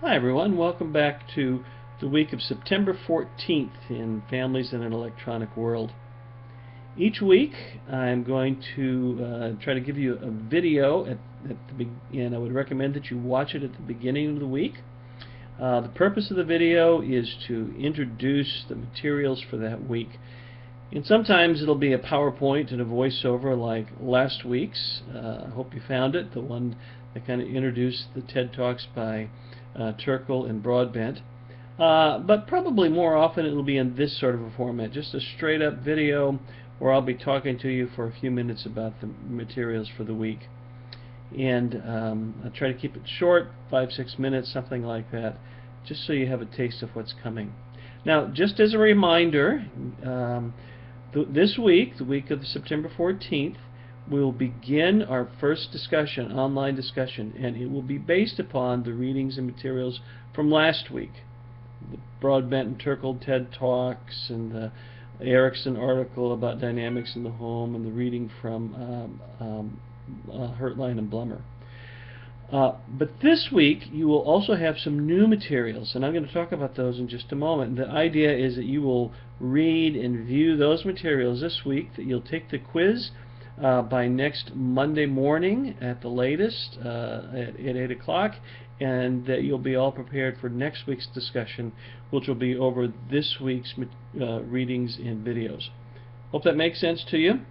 Hi everyone, welcome back to the week of September 14th in Families in an Electronic World. Each week I'm going to try to give you a video and I would recommend that you watch it at the beginning of the week. The purpose of the video is to introduce the materials for that week. And sometimes it'll be a PowerPoint and a voiceover like last week's. I hope you found it, the one that kind of introduced the TED Talks by Turkle and Broadbent. But probably more often it'll be in this sort of a format, just a straight up video where I'll be talking to you for a few minutes about the materials for the week. And I'll try to keep it short, 5-6 minutes, something like that, just so you have a taste of what's coming. Now, just as a reminder, this week, the week of September 14th, we will begin our first discussion, online discussion, and it will be based upon the readings and materials from last week. The Broadbent and Turkle TED Talks, and the Erickson article about dynamics in the home, and the reading from Hertlein and Blummer. But this week you will also have some new materials, and I'm going to talk about those in just a moment. The idea is that you will read and view those materials this week, that you'll take the quiz by next Monday morning at the latest at 8 o'clock, and that you'll be all prepared for next week's discussion, which will be over this week's readings and videos. Hope that makes sense to you,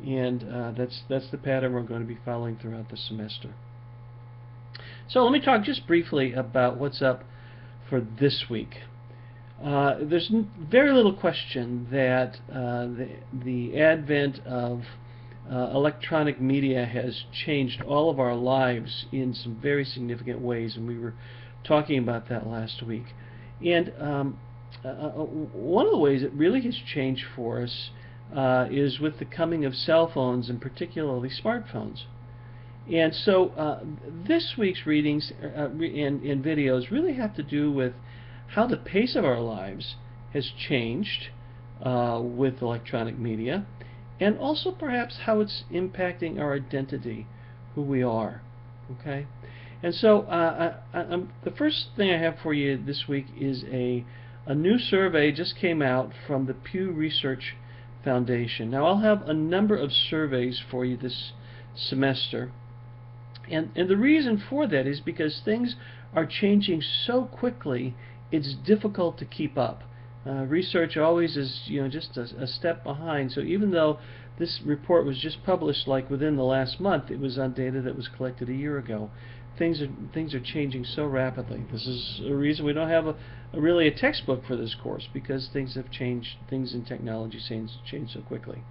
and that's the pattern we're going to be following throughout the semester. So let me talk just briefly about what's up for this week. There's very little question that the advent of electronic media has changed all of our lives in some very significant ways, and we were talking about that last week. And one of the ways it really has changed for us is with the coming of cell phones, and particularly smartphones. And so this week's readings and videos really have to do with how the pace of our lives has changed with electronic media, and also perhaps how it's impacting our identity, who we are. Okay? And so the first thing I have for you this week is a new survey just came out from the Pew Research Foundation. Now I'll have a number of surveys for you this semester. And the reason for that is because things are changing so quickly, it's difficult to keep up. Research always is, just a step behind. So even though this report was just published like within the last month, it was on data that was collected a year ago. Things are changing so rapidly. This is a reason we don't have really a textbook for this course, because things have changed. Things in technology change so quickly.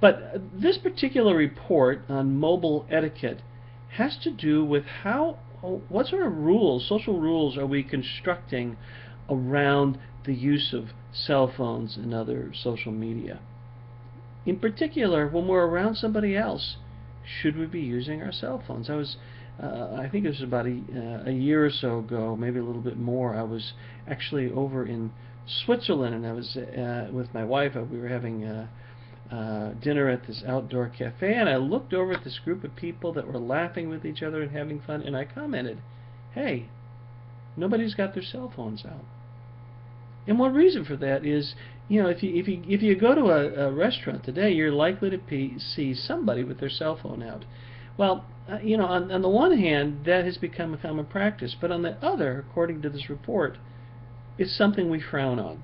But this particular report on mobile etiquette has to do with what sort of rules, social rules, are we constructing around the use of cell phones and other social media. In particular, when we're around somebody else, should we be using our cell phones? I think it was about a year or so ago, maybe a little bit more. I was actually over in Switzerland, and I was with my wife. We were having dinner at this outdoor cafe, and I looked over at this group of people that were laughing with each other and having fun, and I commented, "Hey, nobody's got their cell phones out." And one reason for that is, if you go to a restaurant today, you're likely to see somebody with their cell phone out. Well, on the one hand, that has become a common practice, but on the other, according to this report, it's something we frown on.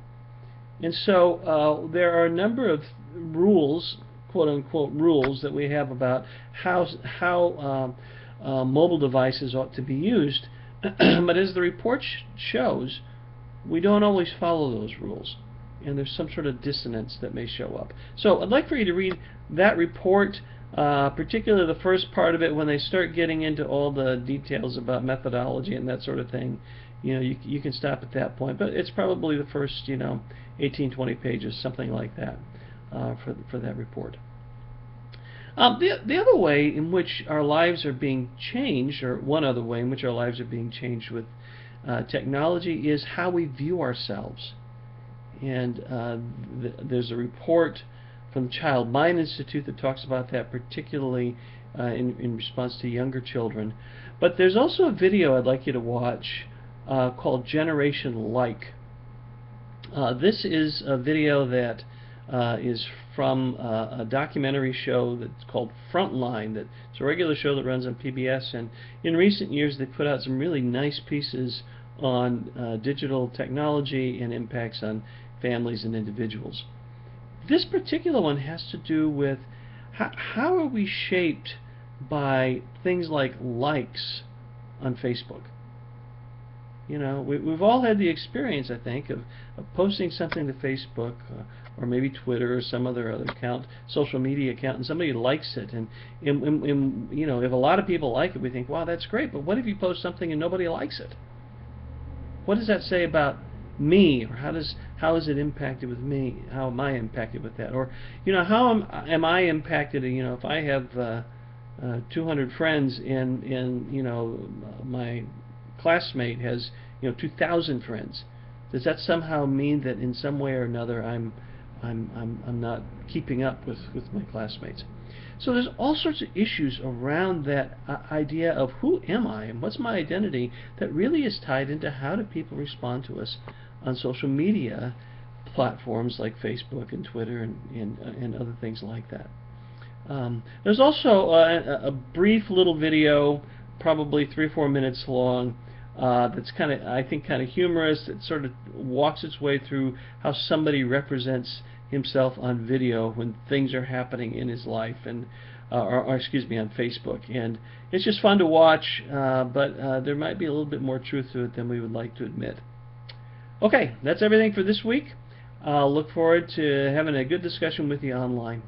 And so there are a number of rules, quote-unquote rules, that we have about how mobile devices ought to be used. But as the report shows, we don't always follow those rules, and there's some sort of dissonance that may show up. So I'd like for you to read that report, particularly the first part of it, when they start getting into all the details about methodology and that sort of thing. You can stop at that point, but it's probably the first 18-20 pages, something like that, for that report. The other way in which our lives are being changed, or one other way in which our lives are being changed with technology, is how we view ourselves. And there's a report from the Child Mind Institute that talks about that, particularly in response to younger children. But there's also a video I'd like you to watch called Generation Like. This is a video that is from a documentary show that's called Frontline. It's a regular show that runs on PBS, and in recent years they put out some really nice pieces on digital technology and impacts on families and individuals. This particular one has to do with how are we shaped by things like likes on Facebook. You know, we've all had the experience, I think, of posting something to Facebook or maybe Twitter or some other account, social media account, and somebody likes it. And you know, if a lot of people like it, we think, wow, that's great. But what if you post something and nobody likes it? What does that say about me, or how is it impacted with me? How am I impacted with that? Or, you know, how am I impacted? You know, if I have 200 friends and you know, my classmate has, you know, 2,000 friends, does that somehow mean that in some way or another I'm not keeping up with my classmates? So there's all sorts of issues around that idea of who am I and what's my identity that really is tied into how do people respond to us on social media platforms like Facebook and Twitter and other things like that. There's also a brief little video, probably 3 or 4 minutes long, that's kind of, I think, kind of humorous. It sort of walks its way through how somebody represents himself on video when things are happening in his life, and or excuse me, on Facebook. And it's just fun to watch, but there might be a little bit more truth to it than we would like to admit. Okay, that's everything for this week. I'll look forward to having a good discussion with you online.